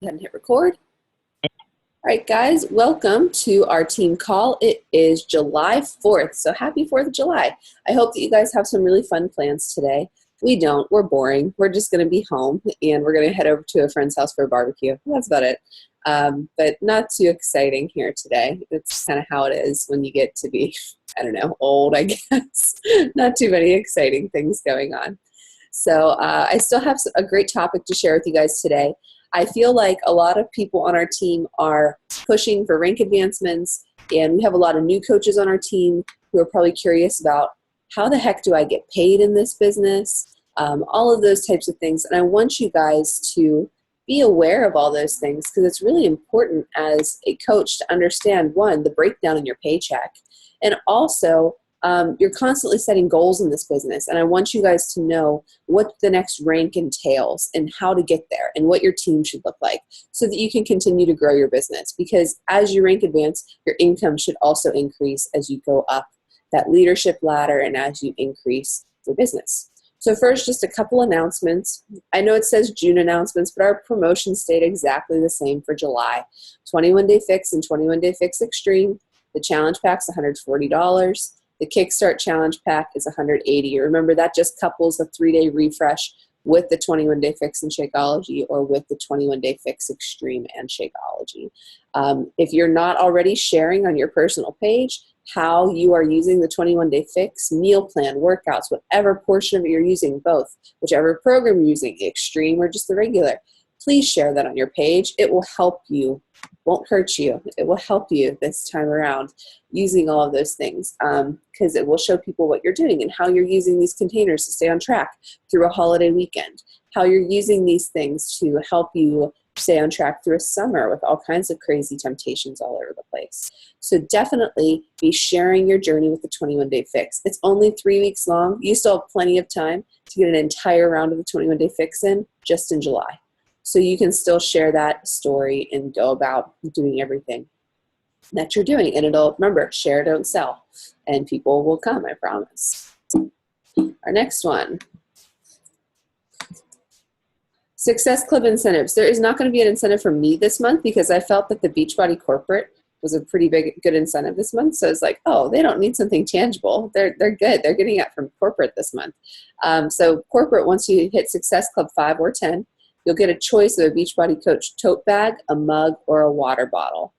Go ahead and hit record. All right, guys, welcome to our team call. It is July 4th, so happy 4th of July. I hope that you guys have some really fun plans today. We don't. We're boring. We're just going to be home, and we're going to head over to a friend's house for a barbecue. That's about it. But not too exciting here today. It's kind of how it is when you get to be, I don't know, old, I guess. Not too many exciting things going on. So I still have a great topic to share with you guys today. I feel like a lot of people on our team are pushing for rank advancements, and we have a lot of new coaches on our team who are probably curious about how the heck do I get paid in this business, all of those types of things. And I want you guys to be aware of all those things because it's really important as a coach to understand, one, the breakdown in your paycheck, and also you're constantly setting goals in this business, and I want you guys to know what the next rank entails and how to get there and what your team should look like so that you can continue to grow your business, because as you rank advance, your income should also increase as you go up that leadership ladder and as you increase your business. So first, just a couple announcements. I know it says June announcements, but our promotions stayed exactly the same for July. 21-Day Fix and 21-Day Fix Extreme. The challenge pack's $140. The Kickstart Challenge Pack is $180. Remember, that just couples a 3-day refresh with the 21-Day Fix and Shakeology, or with the 21-Day Fix Extreme and Shakeology. If you're not already sharing on your personal page how you are using the 21-Day Fix, meal plan, workouts, whatever portion of it you're using, both, whichever program you're using, the Extreme or just the regular, please share that on your page. It will help you. Won't hurt you. It will help you this time around using all of those things, because it will show people what you're doing and how you're using these containers to stay on track through a holiday weekend, how you're using these things to help you stay on track through a summer with all kinds of crazy temptations all over the place. So definitely be sharing your journey with the 21-Day Fix. It's only 3 weeks long. You still have plenty of time to get an entire round of the 21-Day Fix in just in July. So you can still share that story and go about doing everything that you're doing. And it'll, remember, share, don't sell. And people will come, I promise. Our next one. Success Club incentives. There is not going to be an incentive for me this month because I felt that the Beachbody corporate was a pretty good incentive this month. So it's like, oh, they don't need something tangible. They're good. They're getting it from corporate this month. So corporate, once you hit Success Club 5 or 10, you'll get a choice of a Beachbody Coach tote bag, a mug, or a water bottle.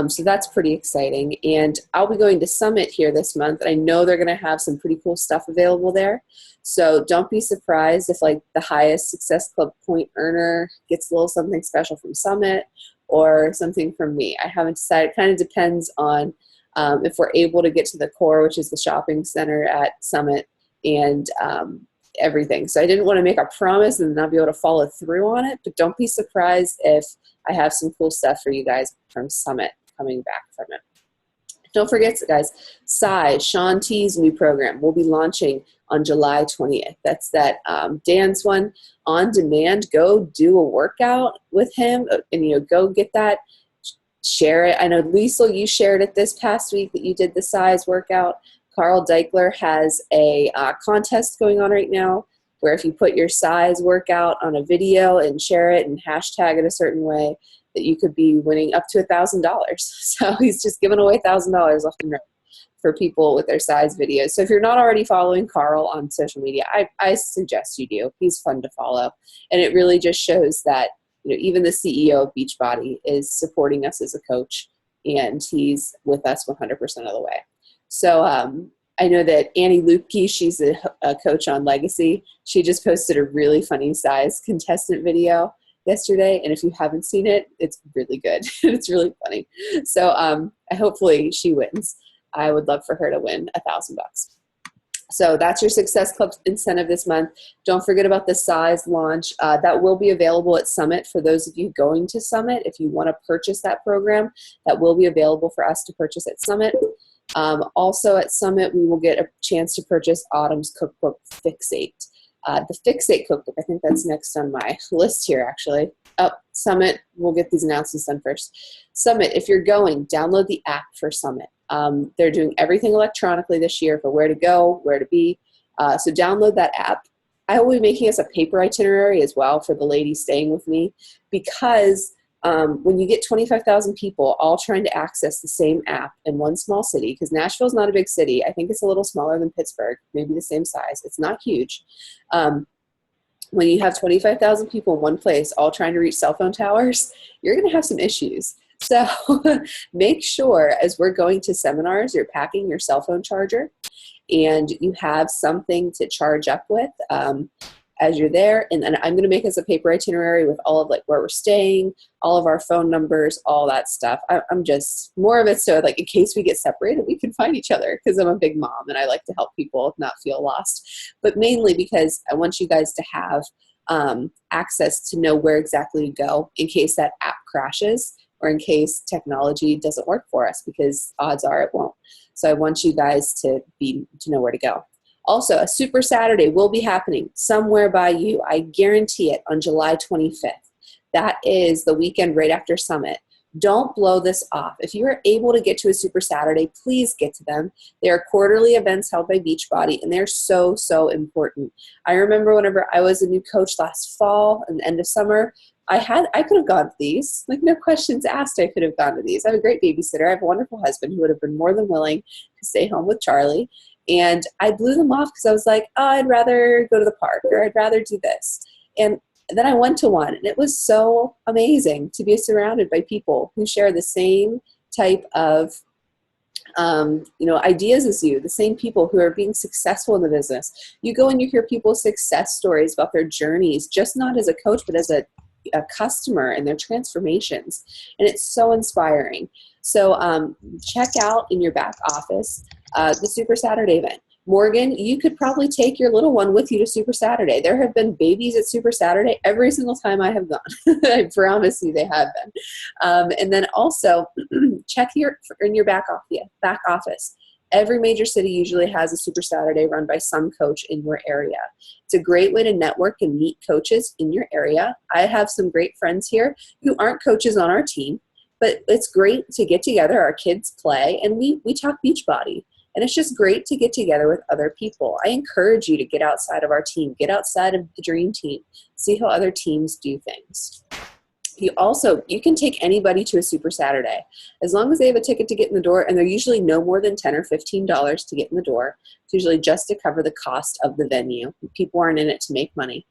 So that's pretty exciting. And I'll be going to Summit here this month. I know they're going to have some pretty cool stuff available there. So don't be surprised if like the highest Success Club point earner gets a little something special from Summit or something from me. I haven't decided. It kind of depends on if we're able to get to the core, which is the shopping center at Summit, and everything. So I didn't want to make a promise and not be able to follow through on it, but don't be surprised if I have some cool stuff for you guys from Summit coming back from it. Don't forget, guys, Size, Shaun T's new program, will be launching on July 20th. That's that dance one on demand. Go do a workout with him and go get that. Share it. I know, Liesl, you shared it this past week that you did the Size workout. Carl Deichler has a contest going on right now where if you put your Size workout on a video and share it and hashtag it a certain way, that you could be winning up to $1,000. So he's just giving away $1,000 left and right for people with their Size videos. So if you're not already following Carl on social media, I suggest you do. He's fun to follow. And it really just shows that even the CEO of Beachbody is supporting us as a coach, and he's with us 100% of the way. So I know that Annie Lupke, she's a coach on Legacy. She just posted a really funny Size contestant video yesterday, and if you haven't seen it, it's really good. It's really funny. So hopefully she wins. I would love for her to win $1,000. So that's your Success Club incentive this month. Don't forget about the Size launch. That will be available at Summit for those of you going to Summit. If you want to purchase that program, that will be available for us to purchase at Summit. Also at Summit, we will get a chance to purchase Autumn's cookbook, Fixate. The Fixate cookbook, I think that's next on my list here, actually. Summit, we'll get these announcements done first. Summit, if you're going, download the app for Summit. They're doing everything electronically this year for where to go, where to be. So download that app. I will be making us a paper itinerary as well for the ladies staying with me, because When you get 25,000 people all trying to access the same app in one small city, because Nashville's not a big city. I think it's a little smaller than Pittsburgh, maybe the same size. It's not huge. When you have 25,000 people in one place all trying to reach cell phone towers, you're going to have some issues. So make sure as we're going to seminars, you're packing your cell phone charger and you have something to charge up with as you're there. And then I'm going to make us a paper itinerary with all of like where we're staying, all of our phone numbers, all that stuff. I'm just more of it so like in case we get separated, we can find each other, because I'm a big mom and I like to help people not feel lost. But mainly because I want you guys to have access to know where exactly to go in case that app crashes or in case technology doesn't work for us, because odds are it won't. So I want you guys to know where to go. Also, a Super Saturday will be happening somewhere by you. I guarantee it, on July 25th. That is the weekend right after Summit. Don't blow this off. If you are able to get to a Super Saturday, please get to them. They are quarterly events held by Beachbody, and they're so, so important. I remember whenever I was a new coach last fall and the end of summer, I could have gone to these. Like, no questions asked, I could have gone to these. I have a great babysitter. I have a wonderful husband who would have been more than willing to stay home with Charlie. And I blew them off because I was like, oh, I'd rather go to the park, or I'd rather do this. And then I went to one, and it was so amazing to be surrounded by people who share the same type of ideas as you, the same people who are being successful in the business. You go and you hear people's success stories about their journeys, just not as a coach, but as a customer, and their transformations. And it's so inspiring. So check out in your back office the Super Saturday event. Morgan, you could probably take your little one with you to Super Saturday. There have been babies at Super Saturday every single time I have gone. I promise you they have been. And then also check in your back office. Every major city usually has a Super Saturday run by some coach in your area. It's a great way to network and meet coaches in your area. I have some great friends here who aren't coaches on our team, but it's great to get together. Our kids play, and we talk Beachbody. And it's just great to get together with other people. I encourage you to get outside of our team, get outside of the dream team, see how other teams do things. You can take anybody to a Super Saturday. As long as they have a ticket to get in the door, and they're usually no more than $10 or $15 to get in the door. It's usually just to cover the cost of the venue. People aren't in it to make money.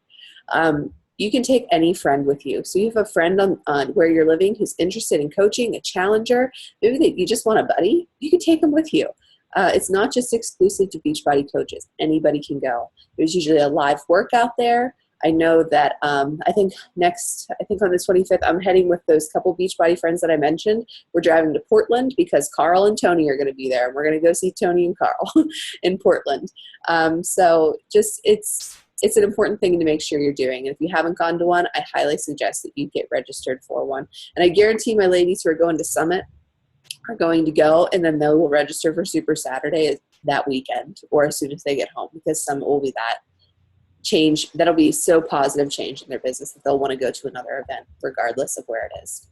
You can take any friend with you. So you have a friend on where you're living who's interested in coaching, a challenger, maybe you just want a buddy, you can take them with you. It's not just exclusive to Beachbody coaches. Anybody can go. There's usually a live workout there. I know that I think on the 25th, I'm heading with those couple Beachbody friends that I mentioned. We're driving to Portland because Carl and Tony are going to be there. And we're going to go see Tony and Carl in Portland. So just it's an important thing to make sure you're doing. And if you haven't gone to one, I highly suggest that you get registered for one. And I guarantee my ladies who are going to Summit are going to go, and then they will register for Super Saturday that weekend or as soon as they get home, because some will be that change. That'll be so positive change in their business that they'll want to go to another event regardless of where it is.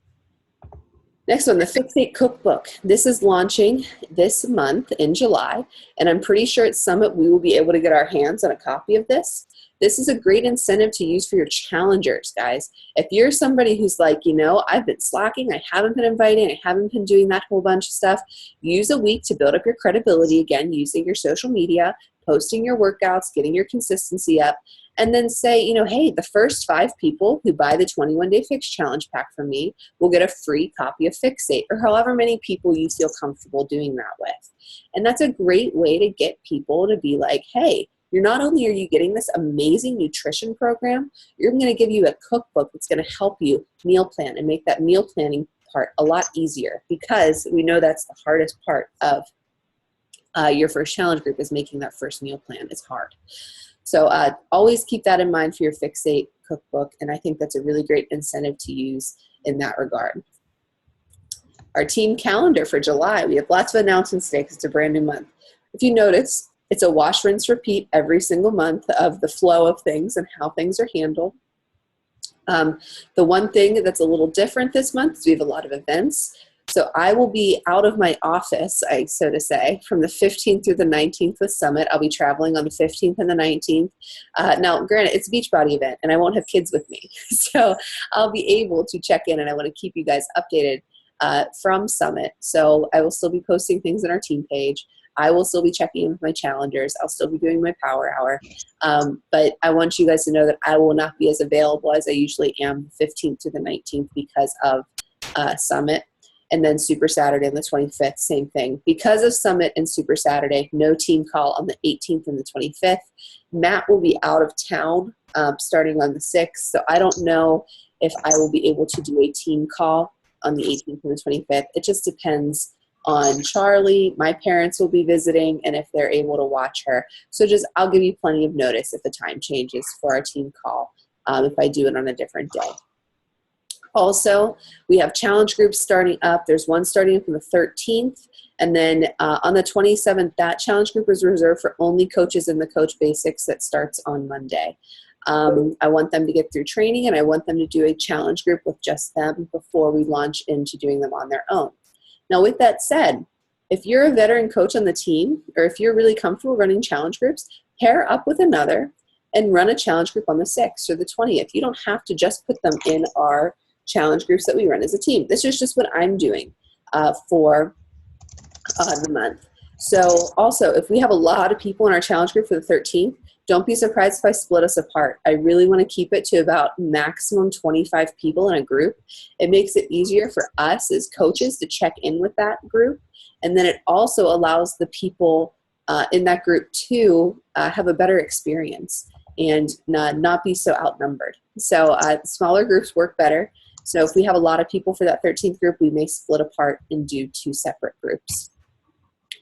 Next one, the Fix8 Cookbook. This is launching this month in July, and I'm pretty sure at Summit we will be able to get our hands on a copy of this. This is a great incentive to use for your challengers, guys. If you're somebody who's like, I've been slacking, I haven't been inviting, I haven't been doing that whole bunch of stuff, use a week to build up your credibility again using your social media, posting your workouts, getting your consistency up, and then say, hey, the first 5 people who buy the 21-day Fix Challenge pack from me will get a free copy of Fix8, or however many people you feel comfortable doing that with. And that's a great way to get people to be like, hey, not only are you getting this amazing nutrition program, you're going to give you a cookbook that's going to help you meal plan and make that meal planning part a lot easier, because we know that's the hardest part of your first challenge group, is making that first meal plan. It's hard. So always keep that in mind for your Fix8 cookbook, and I think that's a really great incentive to use in that regard. Our team calendar for July, we have lots of announcements today because it's a brand new month. If you notice, it's a wash, rinse, repeat every single month of the flow of things and how things are handled. The one thing that's a little different this month is we have a lot of events. So I will be out of my office, so to say, from the 15th through the 19th with Summit. I'll be traveling on the 15th and the 19th. Now, granted, it's a Beachbody event, and I won't have kids with me. So I'll be able to check in, and I want to keep you guys updated from Summit. So I will still be posting things on our team page. I will still be checking in with my challengers. I'll still be doing my power hour. But I want you guys to know that I will not be as available as I usually am the 15th to the 19th because of Summit. And then Super Saturday on the 25th, same thing. Because of Summit and Super Saturday, no team call on the 18th and the 25th. Matt will be out of town starting on the 6th. So I don't know if I will be able to do a team call on the 18th and the 25th. It just depends on Charlie. My parents will be visiting and if they're able to watch her. So I'll give you plenty of notice if the time changes for our team call if I do it on a different day. Also, we have challenge groups starting up. There's one starting up on the 13th. And then on the 27th, that challenge group is reserved for only coaches in the Coach Basics that starts on Monday. I want them to get through training, and I want them to do a challenge group with just them before we launch into doing them on their own. Now, with that said, if you're a veteran coach on the team, or if you're really comfortable running challenge groups, pair up with another and run a challenge group on the 6th or the 20th. You don't have to just put them in our challenge groups that we run as a team. This is just what I'm doing for the month. So also, if we have a lot of people in our challenge group for the 13th, don't be surprised if I split us apart. I really want to keep it to about maximum 25 people in a group. It makes it easier for us as coaches to check in with that group. And then it also allows the people in that group to have a better experience and not be so outnumbered. So smaller groups work better. So if we have a lot of people for that 13th group, we may split apart and do 2 separate groups.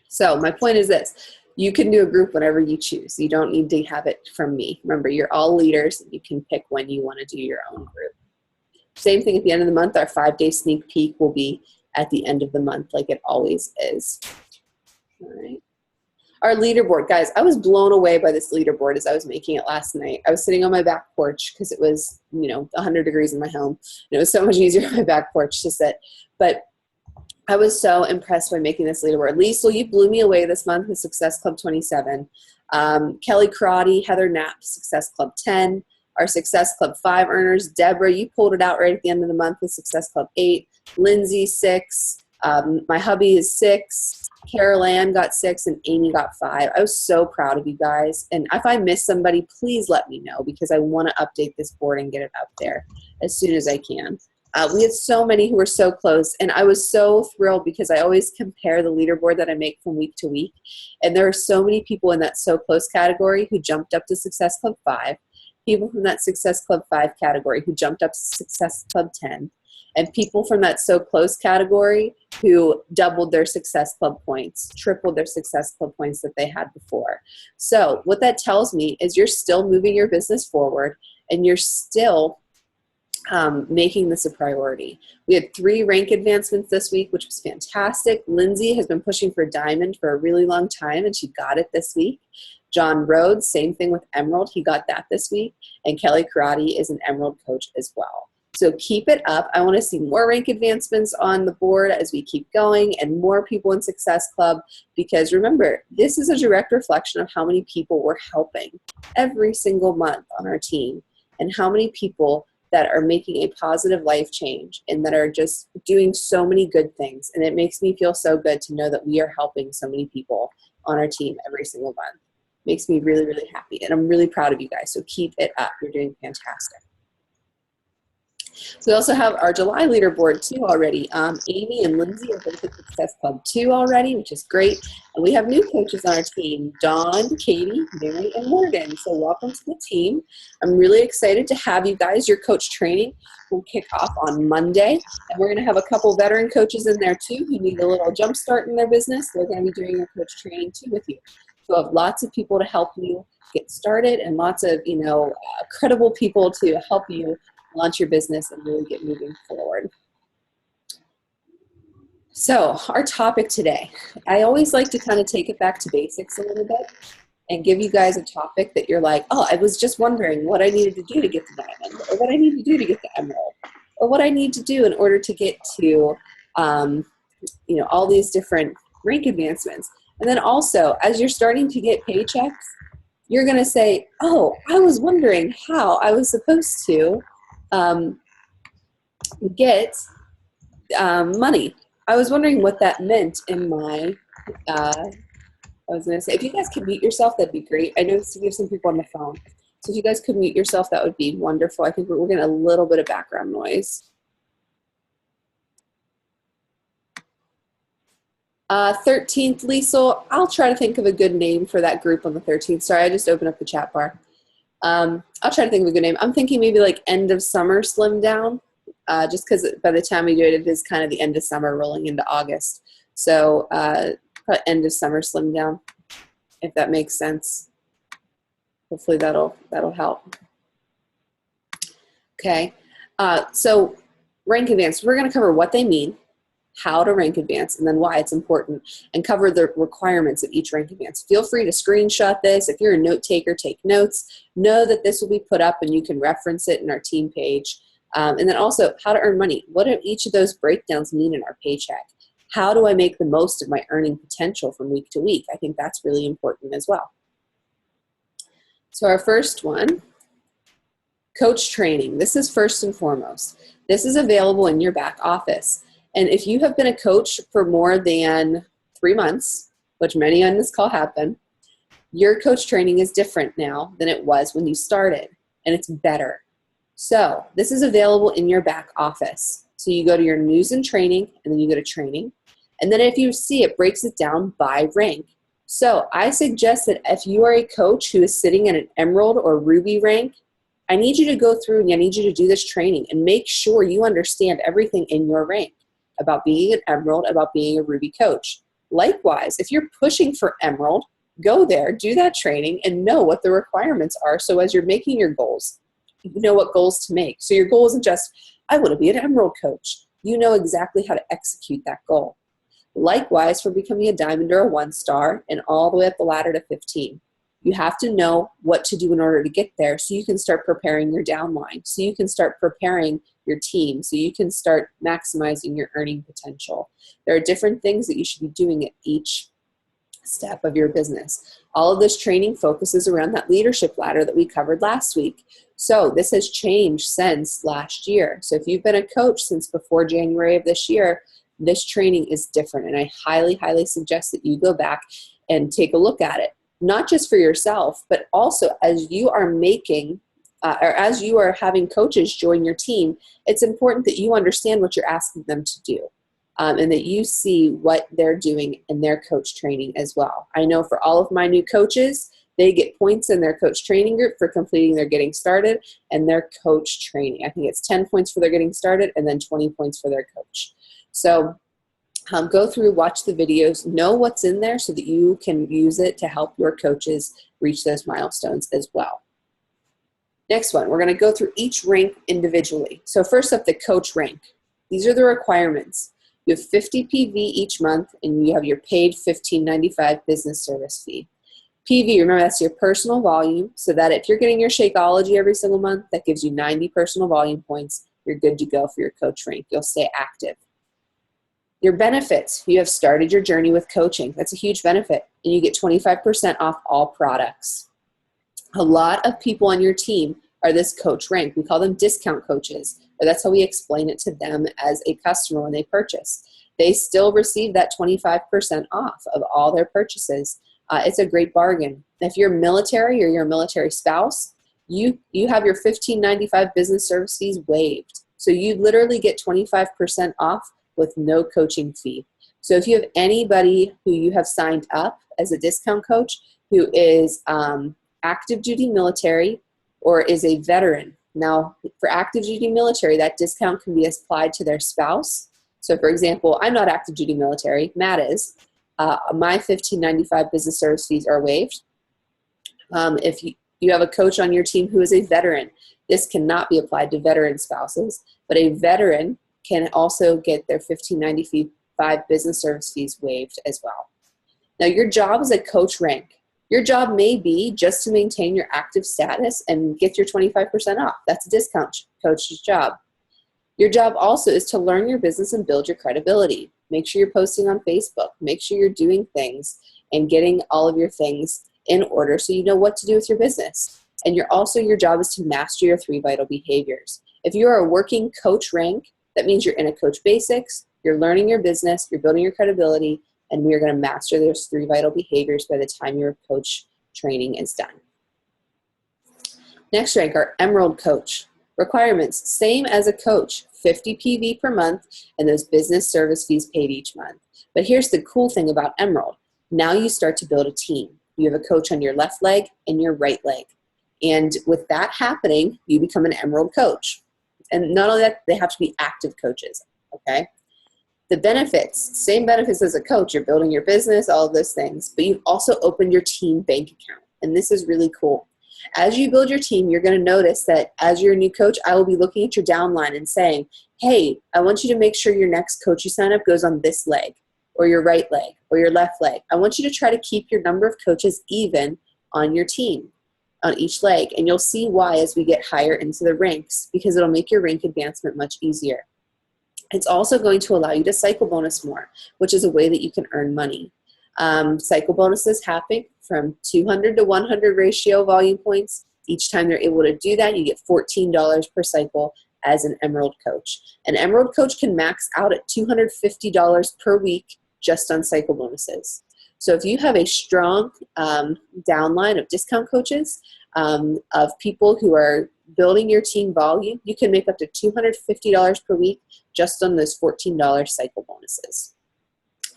So my point is this. You can do a group whenever you choose. You don't need to have it from me. Remember, you're all leaders. You can pick when you want to do your own group. Same thing at the end of the month. Our 5-day sneak peek will be at the end of the month like it always is. All right. Our leaderboard, guys, I was blown away by this leaderboard as I was making it last night. I was sitting on my back porch because it was, 100 degrees in my home. And it was so much easier on my back porch to sit. But I was so impressed by making this leaderboard. Liesl, you blew me away this month with Success Club 27. Kelly Karate, Heather Knapp, Success Club 10. Our Success Club 5 earners, Deborah, you pulled it out right at the end of the month with Success Club 8. Lindsay, 6. My hubby is 6. Carol Ann got 6 and Amy got 5. I was so proud of you guys. And if I miss somebody, please let me know because I want to update this board and get it up there as soon as I can. We had so many who were so close, and I was so thrilled because I always compare the leaderboard that I make from week to week, and there are so many people in that so close category who jumped up to Success Club 5, people from that Success Club 5 category who jumped up to Success Club 10, and people from that so close category who doubled their Success Club points, tripled their Success Club points that they had before. So what that tells me is you're still moving your business forward, and you're still making this a priority. We had 3 rank advancements this week, which was fantastic. Lindsay has been pushing for Diamond for a really long time, and she got it this week. John Rhodes, same thing with Emerald. He got that this week. And Kelly Karate is an Emerald coach as well. So keep it up. I want to see more rank advancements on the board as we keep going and more people in Success Club because remember, this is a direct reflection of how many people we're helping every single month on our team and how many people that are making a positive life change and that are just doing so many good things. And it makes me feel so good to know that we are helping so many people on our team every single month. Makes me really, really happy. And I'm really proud of you guys. So keep it up. You're doing fantastic. So we also have our July leaderboard too already. Amy and Lindsay are both at Success Club 2 already, which is great. And we have new coaches on our team, Dawn, Katie, Mary, and Morgan. So welcome to the team. I'm really excited to have you guys. Your coach training will kick off on Monday. And we're going to have a couple veteran coaches in there too who need a little jump start in their business. They're going to be doing your coach training too with you. So we'll have lots of people to help you get started and lots of, credible people to help you launch your business and really get moving forward. So our topic today, I always like to kind of take it back to basics a little bit and give you guys a topic that you're like, oh, I was just wondering what I needed to do to get to Diamond or what I need to do to get to Emerald or what I need to do in order to get to all these different rank advancements. And then also, as you're starting to get paychecks, you're going to say, oh, I was wondering how I was supposed to get money. I was wondering what that meant in my, I was going to say, if you guys could mute yourself, that'd be great. I know we have some people on the phone. So if you guys could mute yourself, that would be wonderful. I think we're getting a little bit of background noise. 13th, Liesel, I'll try to think of a good name for that group on the 13th. Sorry, I just opened up the chat bar. I'll try to think of a good name. I'm thinking maybe like end of summer slim down, just because by the time we do it, it is kind of the end of summer rolling into August. So probably end of summer slim down, if that makes sense. Hopefully that'll help. Okay, so rank advance, we're going to cover what they mean, how to rank advance, and then why it's important, and cover the requirements of each rank advance. Feel free to screenshot this. If you're a note taker, take notes. Know that this will be put up and you can reference it in our team page. And then also how to earn money. What do each of those breakdowns mean in our paycheck? How do I make the most of my earning potential from week to week? I think that's really important as well. So our first one, coach training. This is first and foremost. This is available in your back office. And if you have been a coach for more than 3 months, which many on this call have been, your coach training is different now than it was when you started, and it's better. So this is available in your back office. So you go to your news and training, and then you go to training. And then if you see, it breaks it down by rank. So I suggest that if you are a coach who is sitting at an Emerald or Ruby rank, I need you to go through and I need you to do this training and make sure you understand everything in your rank about being an Emerald, about being a Ruby coach. Likewise, if you're pushing for Emerald, go there, do that training, and know what the requirements are. So as you're making your goals, you know what goals to make. So your goal isn't just, I want to be an Emerald coach. You know exactly how to execute that goal. Likewise, for becoming a Diamond or a 1-star and all the way up the ladder to 15. You have to know what to do in order to get there so you can start preparing your downline, so you can start preparing your team, so you can start maximizing your earning potential. There are different things that you should be doing at each step of your business. All of this training focuses around that leadership ladder that we covered last week. So this has changed since last year. So if you've been a coach since before January of this year, this training is different. And I highly, highly suggest that you go back and take a look at it. Not just for yourself, but also as you are making, or as you are having coaches join your team, it's important that you understand what you're asking them to do. And that you see what they're doing in their coach training as well. I know for all of my new coaches, they get points in their coach training group for completing their getting started and their coach training. I think it's 10 points for their getting started and then 20 points for their coach. So go through, watch the videos, know what's in there so that you can use it to help your coaches reach those milestones as well. Next one, we're going to go through each rank individually. So first up, the coach rank. These are the requirements. You have 50 PV each month, and you have your paid $15.95 business service fee. PV, remember, that's your personal volume, so that if you're getting your Shakeology every single month, that gives you 90 personal volume points. You're good to go for your coach rank. You'll stay active. Your benefits, you have started your journey with coaching. That's a huge benefit, and you get 25% off all products. A lot of people on your team are this coach rank. We call them discount coaches, or that's how we explain it to them as a customer when they purchase. They still receive that 25% off of all their purchases. It's a great bargain. If you're military or you're a military spouse, you have your $15.95 business service fees waived. So you literally get 25% off with no coaching fee. So if you have anybody who you have signed up as a discount coach who is active duty military or is a veteran. Now, for active duty military, that discount can be applied to their spouse. So for example, I'm not active duty military, Matt is. My $15.95 business service fees are waived. If you have a coach on your team who is a veteran, this cannot be applied to veteran spouses, but a veteran can also get their $15.95 business service fees waived as well. Now, your job is a coach rank. Your job may be just to maintain your active status and get your 25% off. That's a discount coach's job. Your job also is to learn your business and build your credibility. Make sure you're posting on Facebook. Make sure you're doing things and getting all of your things in order so you know what to do with your business. And your job is to master your 3 vital behaviors. If you are a working coach rank, that means you're in a coach basics, you're learning your business, you're building your credibility, and we are going to master those 3 vital behaviors by the time your coach training is done. Next rank are Emerald Coach. Requirements, same as a coach, 50 PV per month, and those business service fees paid each month. But here's the cool thing about Emerald. Now you start to build a team. You have a coach on your left leg and your right leg. And with that happening, you become an Emerald Coach. And not only that, they have to be active coaches, okay? The benefits, same benefits as a coach. You're building your business, all of those things, but you've also opened your team bank account. And this is really cool. As you build your team, you're going to notice that as you're a new coach, I will be looking at your downline and saying, hey, I want you to make sure your next coach you sign up goes on this leg, or your right leg, or your left leg. I want you to try to keep your number of coaches even on your team, on each leg. And you'll see why as we get higher into the ranks, because it'll make your rank advancement much easier. It's also going to allow you to cycle bonus more, which is a way that you can earn money. Cycle bonuses happen from 200 to 100 ratio volume points. Each time they're able to do that, you get $14 per cycle as an Emerald Coach. An Emerald Coach can max out at $250 per week just on cycle bonuses. So if you have a strong downline of discount coaches, of people who are building your team volume, you can make up to $250 per week just on those $14 cycle bonuses.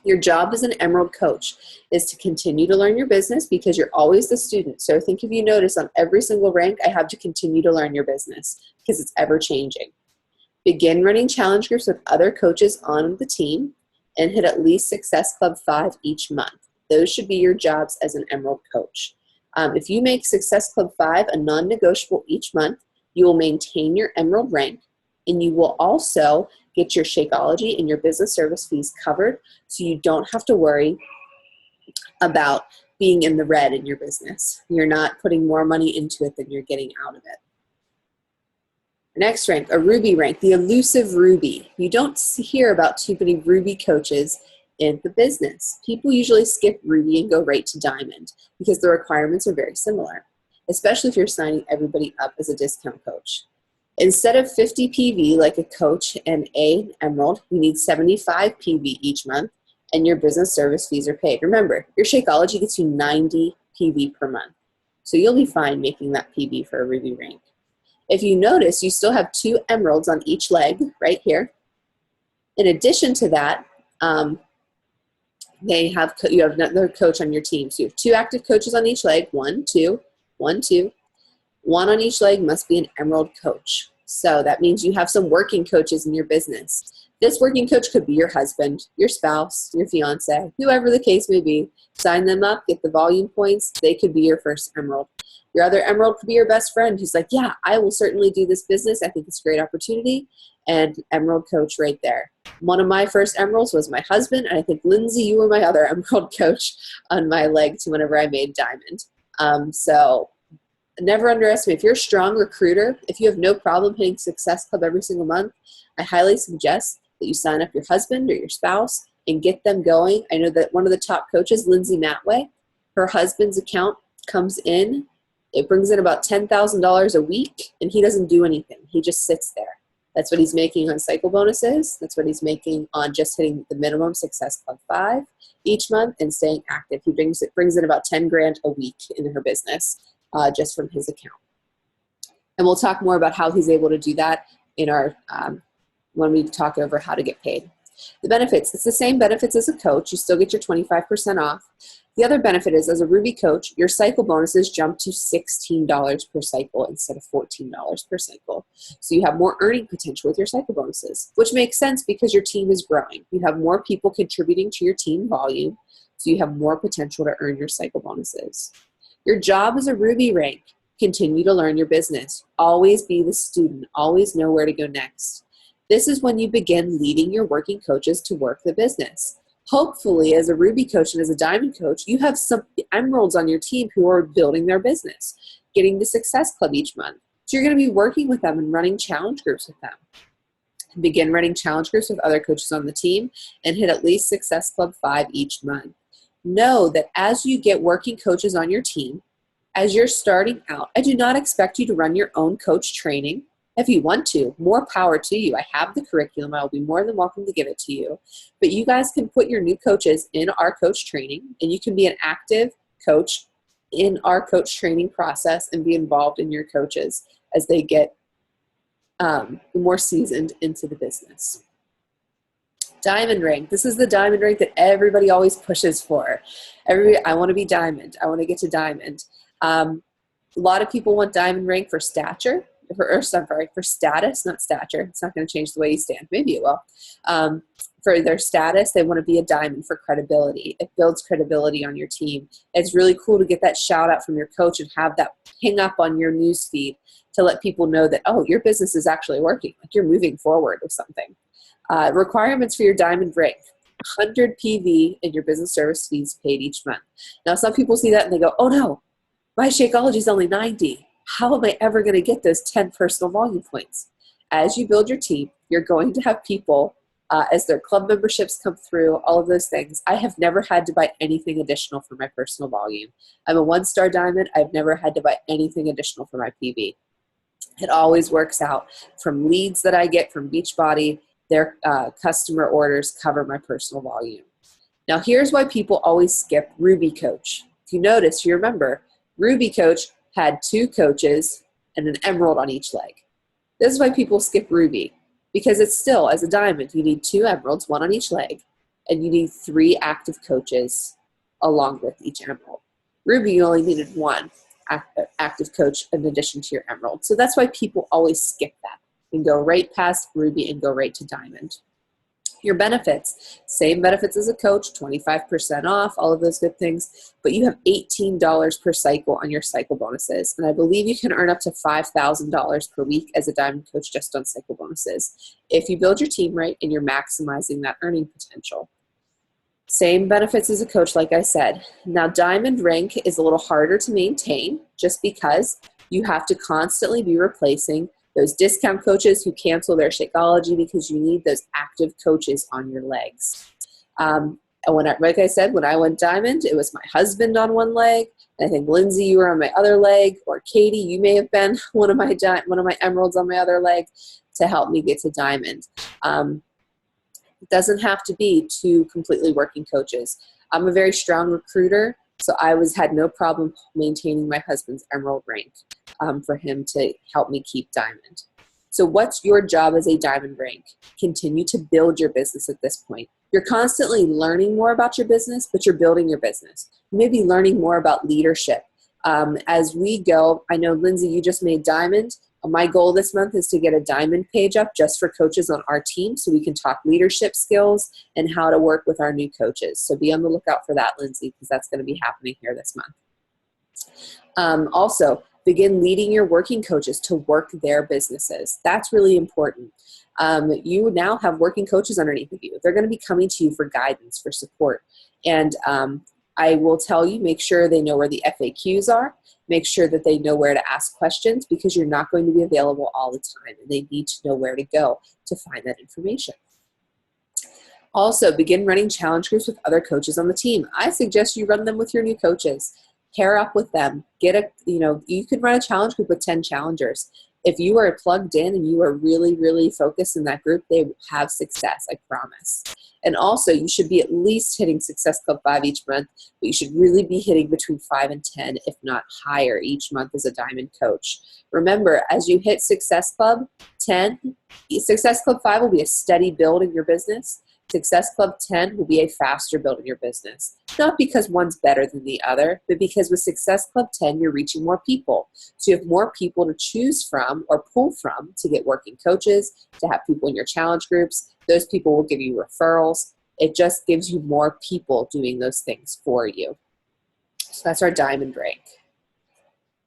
Your job as an Emerald Coach is to continue to learn your business because you're always the student. So I think if you notice on every single rank, I have to continue to learn your business because it's ever changing. Begin running challenge groups with other coaches on the team and hit at least Success Club 5 each month. Those should be your jobs as an Emerald Coach. If you make Success Club 5 a non-negotiable each month, you will maintain your Emerald rank, and you will also get your Shakeology and your business service fees covered, so you don't have to worry about being in the red in your business. You're not putting more money into it than you're getting out of it. Next rank, a Ruby rank, the elusive Ruby. You don't hear about too many Ruby coaches in the business. People usually skip Ruby and go right to Diamond because the requirements are very similar, especially if you're signing everybody up as a discount coach. Instead of 50 PV like a coach and a Emerald, you need 75 PV each month, and your business service fees are paid. Remember, your Shakeology gets you 90 PV per month, so you'll be fine making that PV for a Ruby rank. If you notice, you still have 2 Emeralds on each leg right here. In addition to that, you have another coach on your team. So you have 2 active coaches on each leg, 1, 2, 1, 2. 1 on each leg must be an Emerald Coach. So that means you have some working coaches in your business. This working coach could be your husband, your spouse, your fiance, whoever the case may be. Sign them up, get the volume points. They could be your first Emerald. Your other Emerald could be your best friend who's like, yeah, I will certainly do this business. I think it's a great opportunity. And Emerald Coach right there. One of my first Emeralds was my husband, and I think, Lindsay, you were my other Emerald Coach on my leg to whenever I made Diamond. So never underestimate. If you're a strong recruiter, if you have no problem hitting Success Club every single month, I highly suggest that you sign up your husband or your spouse and get them going. I know that one of the top coaches, Lindsay Matway, her husband's account comes in. It brings in about $10,000 a week, and he doesn't do anything. He just sits there. That's what he's making on cycle bonuses. That's what he's making on just hitting the minimum Success Club 5 each month and staying active. He brings in about 10 grand a week in her business just from his account. And we'll talk more about how he's able to do that in our when we talk over how to get paid. The benefits, it's the same benefits as a coach. You still get your 25% off. The other benefit is, as a Ruby coach, your cycle bonuses jump to $16 per cycle instead of $14 per cycle. So you have more earning potential with your cycle bonuses, which makes sense because your team is growing. You have more people contributing to your team volume, so you have more potential to earn your cycle bonuses. Your job as a Ruby rank, continue to learn your business. Always be the student. Always know where to go next. This is when you begin leading your working coaches to work the business. Hopefully, as a Ruby coach and as a Diamond coach, you have some Emeralds on your team who are building their business, getting the Success Club each month. So you're going to be working with them and running challenge groups with them. Begin running challenge groups with other coaches on the team and hit at least Success Club 5 each month. Know that as you get working coaches on your team, as you're starting out, I do not expect you to run your own coach training. If you want to, more power to you. I have the curriculum. I will be more than welcome to give it to you. But you guys can put your new coaches in our coach training, and you can be an active coach in our coach training process and be involved in your coaches as they get more seasoned into the business. Diamond rank. This is the diamond rank that everybody always pushes for. I want to be diamond. I want to get to diamond. A lot of people want diamond rank for stature, for status, not stature. It's not going to change the way you stand. Maybe it will. For their status, they want to be a diamond for credibility. It builds credibility on your team. It's really cool to get that shout out from your coach and have that ping up on your news feed to let people know that, oh, your business is actually working, like you're moving forward with something. Requirements for your diamond rank: 100 PV and your business service fees paid each month. Now, some people see that and they go, oh no, my Shakeology is only 90. How am I ever going to get those 10 personal volume points? As you build your team, you're going to have people, as their club memberships come through, all of those things. I have never had to buy anything additional for my personal volume. I'm a 1-star diamond. I've never had to buy anything additional for my PV. It always works out. From leads that I get from Beachbody, their customer orders cover my personal volume. Now, here's why people always skip Ruby Coach. If you notice, you remember, Ruby Coach had 2 coaches and an emerald on each leg. This is why people skip Ruby, because it's still, as a diamond, you need 2 emeralds, 1 on each leg, and you need 3 active coaches along with each emerald. Ruby, you only needed 1 active coach in addition to your emerald. So that's why people always skip that and go right past Ruby and go right to diamond. Your benefits, same benefits as a coach, 25% off, all of those good things, but you have $18 per cycle on your cycle bonuses. And I believe you can earn up to $5,000 per week as a diamond coach just on cycle bonuses if you build your team right and you're maximizing that earning potential. Same benefits as a coach, like I said. Now, diamond rank is a little harder to maintain just because you have to constantly be replacing those discount coaches who cancel their Shakeology because you need those active coaches on your legs. And like I said, when I went diamond, it was my husband on one leg. And I think Lindsay, you were on my other leg, or Katie, you may have been one of my emeralds on my other leg to help me get to diamond. It doesn't have to be 2 completely working coaches. I'm a very strong recruiter, so I had no problem maintaining my husband's emerald rank for him to help me keep diamond. So what's your job as a diamond rank? Continue to build your business at this point. You're constantly learning more about your business, but you're building your business. You may be learning more about leadership. As we go, I know, Lindsay, you just made diamond. My goal this month is to get a diamond page up just for coaches on our team so we can talk leadership skills and how to work with our new coaches. So be on the lookout for that, Lindsay, because that's going to be happening here this month. Also, begin leading your working coaches to work their businesses. That's really important. You now have working coaches underneath of you. They're going to be coming to you for guidance, for support. And I will tell you, make sure they know where the FAQs are. Make sure that they know where to ask questions, because you're not going to be available all the time, and they need to know where to go to find that information. Also, begin running challenge groups with other coaches on the team. I suggest you run them with your new coaches. Pair up with them. You can run a challenge group with 10 challengers. If you are plugged in and you are really, really focused in that group, they will have success, I promise. And also, you should be at least hitting Success Club 5 each month, but you should really be hitting between 5 and 10, if not higher, each month as a diamond coach. Remember, as you hit Success Club 10, Success Club 5 will be a steady build in your business. Success Club 10 will be a faster build in your business. Not because one's better than the other, but because with Success Club 10, you're reaching more people. So you have more people to choose from or pull from to get working coaches, to have people in your challenge groups. Those people will give you referrals. It just gives you more people doing those things for you. So that's our diamond rank.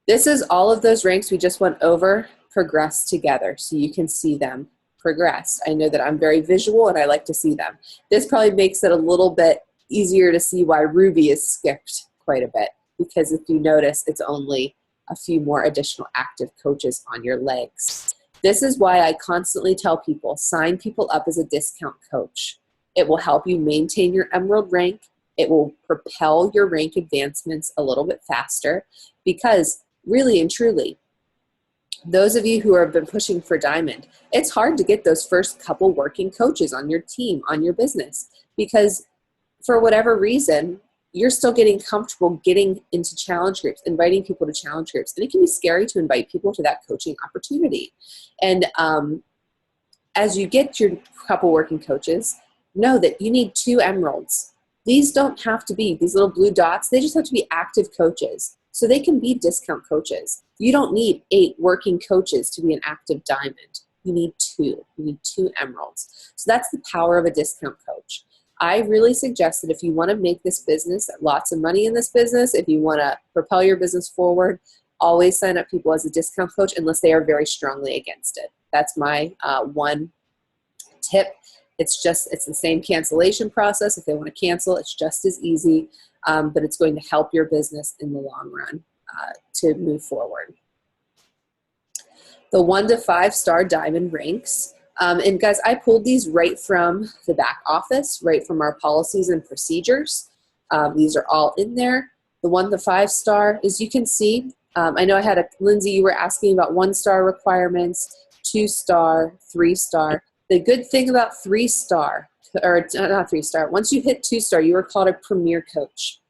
This is all of those ranks we just went over progressed together so you can see them progressed. I know that I'm very visual and I like to see them. This probably makes it a little bit easier to see why Ruby is skipped quite a bit, because if you notice, it's only a few more additional active coaches on your legs. This is why I constantly tell people, sign people up as a discount coach. It will help you maintain your Emerald rank. It will propel your rank advancements a little bit faster, because really and truly, those of you who have been pushing for Diamond, it's hard to get those first couple working coaches on your team, on your business, because for whatever reason, you're still getting comfortable getting into challenge groups, inviting people to challenge groups. And it can be scary to invite people to that coaching opportunity. And as you get your couple working coaches, know that you need 2 emeralds. These don't have to be these little blue dots. They just have to be active coaches. So they can be discount coaches. You don't need 8 working coaches to be an active diamond. You need 2. You need 2 emeralds. So that's the power of a discount coach. I really suggest that if you want to make this business lots of money in this business, if you want to propel your business forward, always sign up people as a discount coach unless they are very strongly against it. That's my one tip. It's the same cancellation process. If they want to cancel, it's just as easy, but it's going to help your business in the long run to move forward. The 1 to 5 star diamond ranks. And guys, I pulled these right from the back office, right from our policies and procedures. These are all in there. The 1 to 5 star, as you can see, I know I had Lindsay, you were asking about 1-star requirements, 2-star, 3-star. The good thing about 3-star, or not 3-star, once you hit 2-star, you are called a premier coach.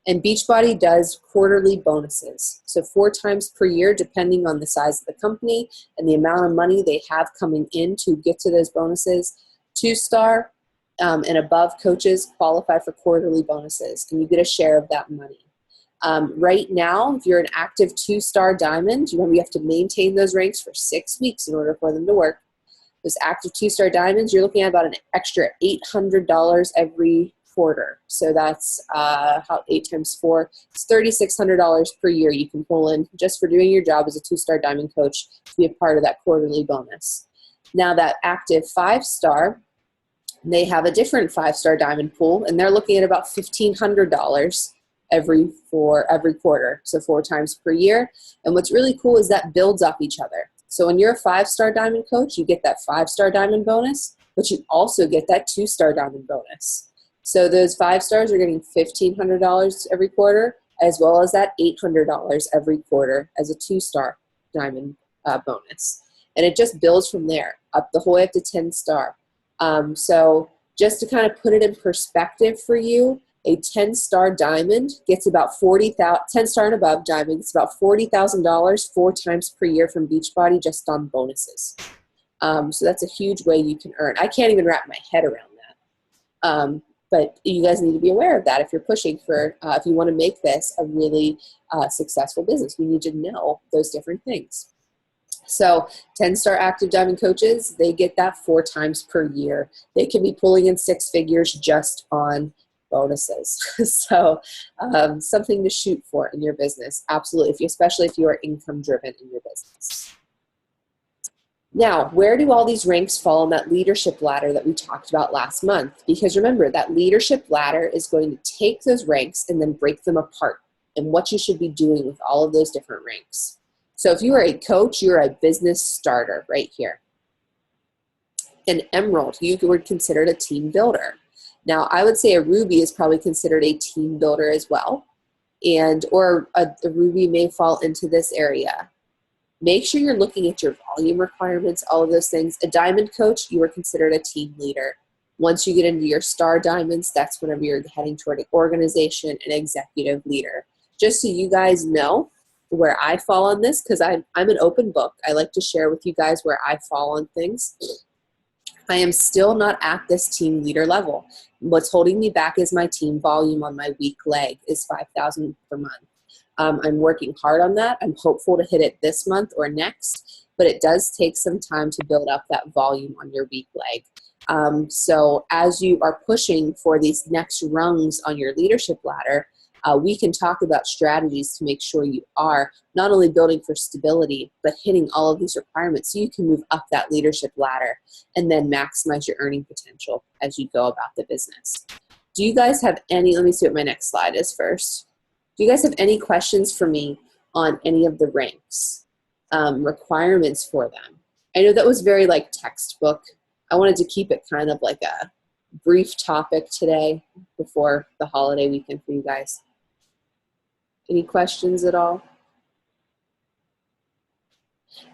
And Beachbody does quarterly bonuses. So 4 times per year, depending on the size of the company and the amount of money they have coming in to get to those bonuses. 2-star and above coaches qualify for quarterly bonuses, and you get a share of that money. Right now, if you're an active 2-star diamond, you have to maintain those ranks for 6 weeks in order for them to work. Those active 2-star diamonds, you're looking at about an extra $800 every quarter. So that's how 8 times 4. It's $3,600 per year you can pull in just for doing your job as a 2-star diamond coach to be a part of that quarterly bonus. Now that active 5-star, they have a different 5-star diamond pool, and they're looking at about $1,500 every quarter, so 4 times per year. And what's really cool is that builds up each other. So when you're a 5-star diamond coach, you get that 5-star diamond bonus, but you also get that 2-star diamond bonus. So those 5 stars are getting $1,500 every quarter, as well as that $800 every quarter as a 2-star diamond bonus. And it just builds from there, up the whole way up to 10-star. So just to kind of put it in perspective for you, a 10-star diamond gets about 10-star and above diamond gets about $40,000 4 times per year from Beachbody just on bonuses. So that's a huge way you can earn. I can't even wrap my head around that. But you guys need to be aware of that if you're pushing for, if you want to make this a really successful business. We need to know those different things. So 10-star active diamond coaches, they get that 4 times per year. They can be pulling in 6 figures just on bonuses. So something to shoot for in your business. Absolutely, especially if you are income driven in your business. Now, where do all these ranks fall on that leadership ladder that we talked about last month? Because remember, that leadership ladder is going to take those ranks and then break them apart and what you should be doing with all of those different ranks. So if you are a coach, you're a business starter right here. An emerald, you would consider it a team builder. Now, I would say a ruby is probably considered a team builder as well, or a ruby may fall into this area. Make sure you're looking at your volume requirements, all of those things. A diamond coach, you are considered a team leader. Once you get into your star diamonds, that's whenever you're heading toward an organization and executive leader. Just so you guys know where I fall on this, because I'm an open book. I like to share with you guys where I fall on things. I am still not at this team leader level. What's holding me back is my team volume on my weak leg is 5,000 per month. I'm working hard on that. I'm hopeful to hit it this month or next, but it does take some time to build up that volume on your weak leg. So as you are pushing for these next rungs on your leadership ladder, we can talk about strategies to make sure you are not only building for stability, but hitting all of these requirements so you can move up that leadership ladder and then maximize your earning potential as you go about the business. Do you guys have any, let me see what my next slide is first. Do you guys have any questions for me on any of the ranks, requirements for them? I know that was very like textbook. I wanted to keep it kind of like a brief topic today before the holiday weekend for you guys. Any questions at all?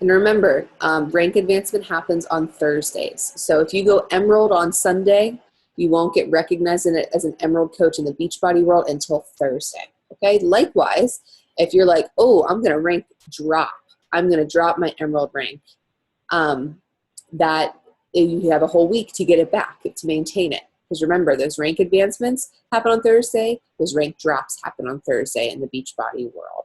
And remember, rank advancement happens on Thursdays. So if you go Emerald on Sunday, you won't get recognized in it as an Emerald coach in the Beachbody world until Thursday. Okay. Likewise, if you're like, oh, I'm going to rank drop, I'm going to drop my Emerald rank, that you have a whole week to get it back, to maintain it. Because remember, those rank advancements happen on Thursday, those rank drops happen on Thursday in the Beachbody world.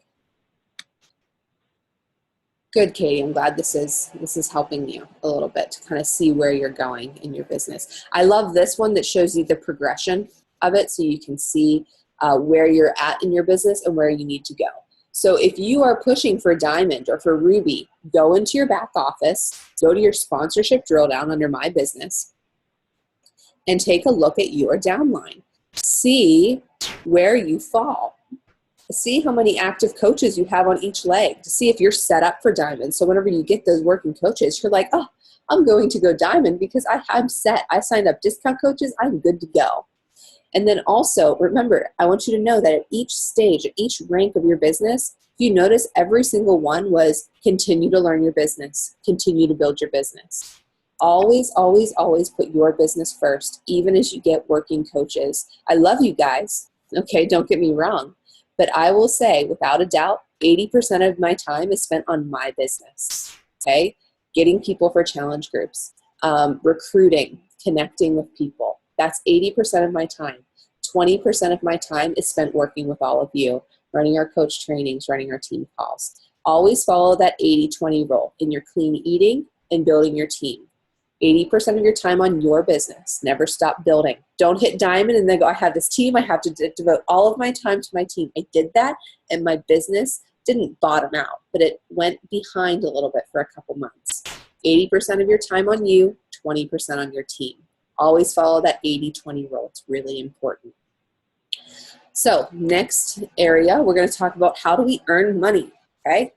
Good, Katie. I'm glad this is helping you a little bit to kind of see where you're going in your business. I love this one that shows you the progression of it so you can see where you're at in your business and where you need to go. So if you are pushing for Diamond or for Ruby, go into your back office, go to your sponsorship drill down under My Business, and take a look at your downline. See where you fall. See how many active coaches you have on each leg to see if you're set up for Diamond. So whenever you get those working coaches, you're like, oh, I'm going to go Diamond because I'm set. I signed up discount coaches. I'm good to go. And then also, remember, I want you to know that at each stage, at each rank of your business, you notice every single one was continue to learn your business, continue to build your business. Always, always, always put your business first, even as you get working coaches. I love you guys. Okay, don't get me wrong. But I will say, without a doubt, 80% of my time is spent on my business, okay? Getting people for challenge groups, recruiting, connecting with people. That's 80% of my time. 20% of my time is spent working with all of you, running our coach trainings, running our team calls. Always follow that 80-20 rule in your clean eating and building your team. 80% of your time on your business. Never stop building. Don't hit Diamond and then go, I have this team. I have to devote all of my time to my team. I did that, and my business didn't bottom out, but it went behind a little bit for a couple months. 80% of your time on you, 20% on your team. Always follow that 80-20 rule. It's really important. So next area, we're going to talk about how do we earn money, okay?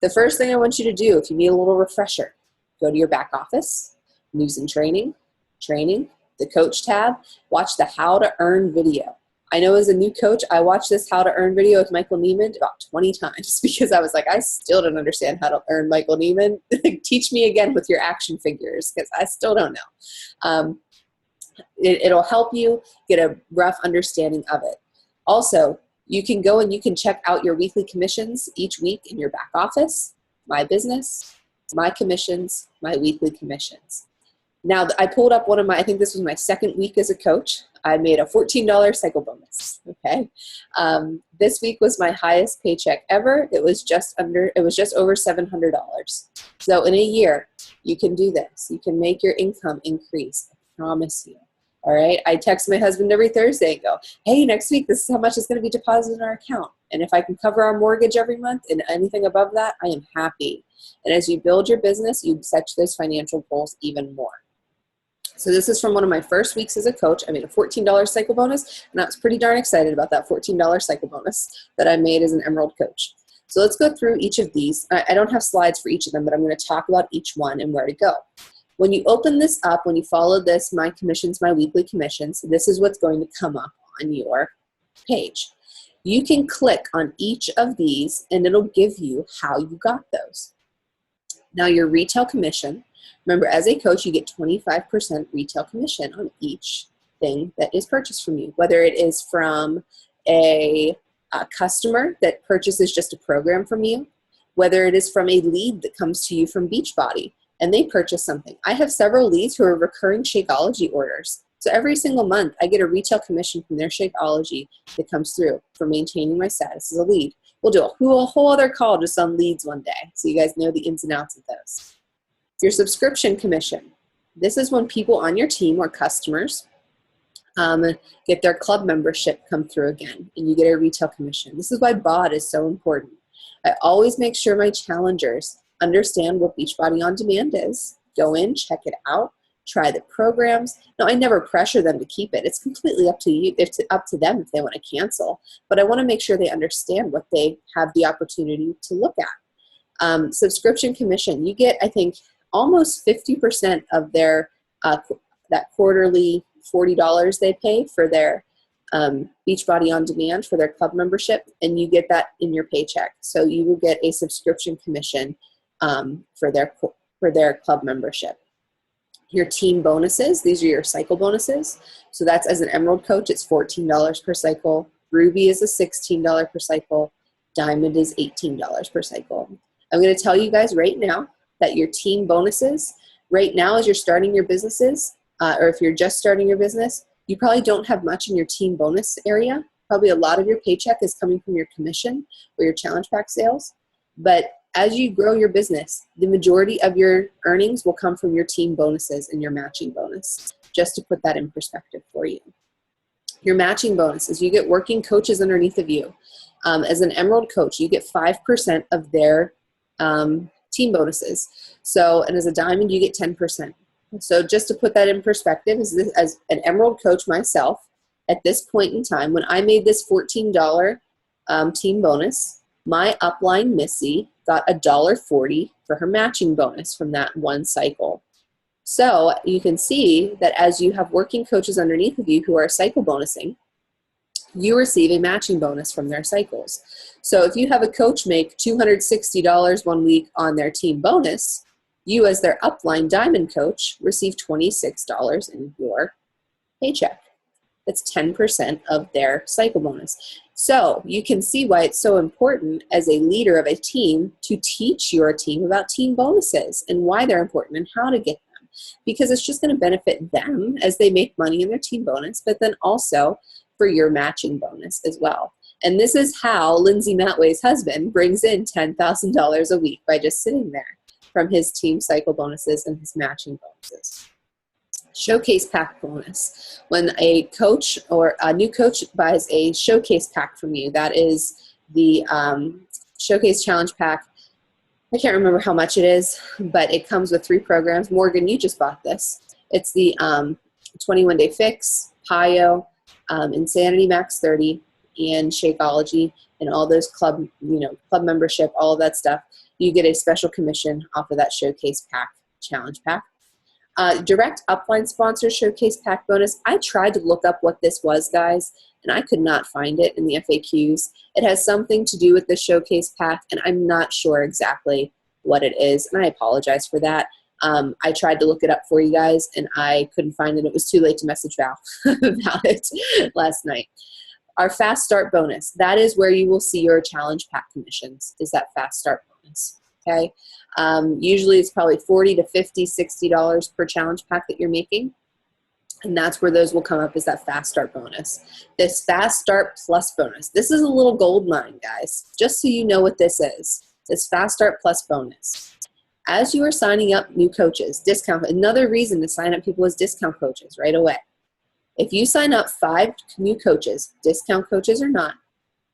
The first thing I want you to do, if you need a little refresher, go to your back office, news and training, the coach tab, watch the how to earn video. I know as a new coach, I watched this how to earn video with Michael Neiman about 20 times because I was like, I still don't understand how to earn Michael Neiman. Teach me again with your action figures because I still don't know. It'll help you get a rough understanding of it. Also, you can go and you can check out your weekly commissions each week in your back office, My Business, My Commissions, My Weekly Commissions. Now, I pulled up I think this was my second week as a coach. I made a $14 cycle bonus, okay? This week was my highest paycheck ever. It was just over $700. So in a year, you can do this. You can make your income increase, I promise you. All right, I text my husband every Thursday and go, hey, next week, this is how much is going to be deposited in our account. And if I can cover our mortgage every month and anything above that, I am happy. And as you build your business, you set those financial goals even more. So this is from one of my first weeks as a coach. I made a $14 cycle bonus, and I was pretty darn excited about that $14 cycle bonus that I made as an Emerald coach. So let's go through each of these. I don't have slides for each of them, but I'm going to talk about each one and where to go. When you open this up, when you follow this, My Commissions, My Weekly Commissions, this is what's going to come up on your page. You can click on each of these, and it'll give you how you got those. Now, your retail commission, remember, as a coach, you get 25% retail commission on each thing that is purchased from you, whether it is from a customer that purchases just a program from you, whether it is from a lead that comes to you from Beachbody and they purchase something. I have several leads who are recurring Shakeology orders. So every single month, I get a retail commission from their Shakeology that comes through for maintaining my status as a lead. We'll do a whole other call just on leads one day, so you guys know the ins and outs of those. Your subscription commission. This is when people on your team or customers get their club membership come through again, and you get a retail commission. This is why BOD is so important. I always make sure my challengers understand what Beachbody On Demand is. Go in, check it out, try the programs. Now, I never pressure them to keep it. It's completely up to you. It's up to them if they want to cancel. But I want to make sure they understand what they have the opportunity to look at. Subscription commission. You get, I think, almost 50% of their that quarterly $40 they pay for their Beachbody On Demand for their club membership, and you get that in your paycheck. So you will get a subscription commission for their club membership. Your team bonuses, these are your cycle bonuses. So that's, as an Emerald coach, it's $14 per cycle. Ruby is a $16 per cycle. Diamond is $18 per cycle. I'm going to tell you guys right now that your team bonuses, right now as you're starting your businesses, or if you're just starting your business, you probably don't have much in your team bonus area. Probably a lot of your paycheck is coming from your commission or your challenge pack sales. But as you grow your business, the majority of your earnings will come from your team bonuses and your matching bonus, just to put that in perspective for you. Your matching bonuses, you get working coaches underneath of you. As an Emerald coach, you get 5% of their team bonuses. So, and as a Diamond, you get 10%. So just to put that in perspective, as an Emerald coach myself, at this point in time, when I made this $14 team bonus, my upline Missy got $1.40 for her matching bonus from that one cycle. So you can see that as you have working coaches underneath of you who are cycle bonusing, you receive a matching bonus from their cycles. So if you have a coach make $260 one week on their team bonus, you as their upline Diamond coach receive $26 in your paycheck. That's 10% of their cycle bonus. So you can see why it's so important as a leader of a team to teach your team about team bonuses and why they're important and how to get them. Because it's just going to benefit them as they make money in their team bonus, but then also for your matching bonus as well. And this is how Lindsay Matway's husband brings in $10,000 a week, by just sitting there, from his team cycle bonuses and his matching bonuses. Showcase pack bonus. When a coach or a new coach buys a showcase pack from you, that is the showcase challenge pack. I can't remember how much it is, but it comes with 3 programs. Morgan, you just bought this. It's the 21-Day Fix, PiYo, Insanity Max 30, and Shakeology, and all those club membership, all of that stuff. You get a special commission off of that showcase pack, challenge pack. Direct upline sponsor showcase pack bonus. I tried to look up what this was, guys, and I could not find it in the FAQs. It has something to do with the showcase pack, and I'm not sure exactly what it is, and I apologize for that. I tried to look it up for you guys, and I couldn't find it. It was too late to message Val about it last night. Our fast start bonus, that is where you will see your challenge pack commissions, is that fast start bonus. Okay. Usually it's probably $40 to $50, $60 per challenge pack that you're making. And that's where those will come up, is that fast start bonus. This fast start plus bonus. This is a little gold mine, guys, just so you know what this is. This fast start plus bonus. As you are signing up new coaches, discount, another reason to sign up people as discount coaches right away. If you sign up 5 new coaches, discount coaches or not,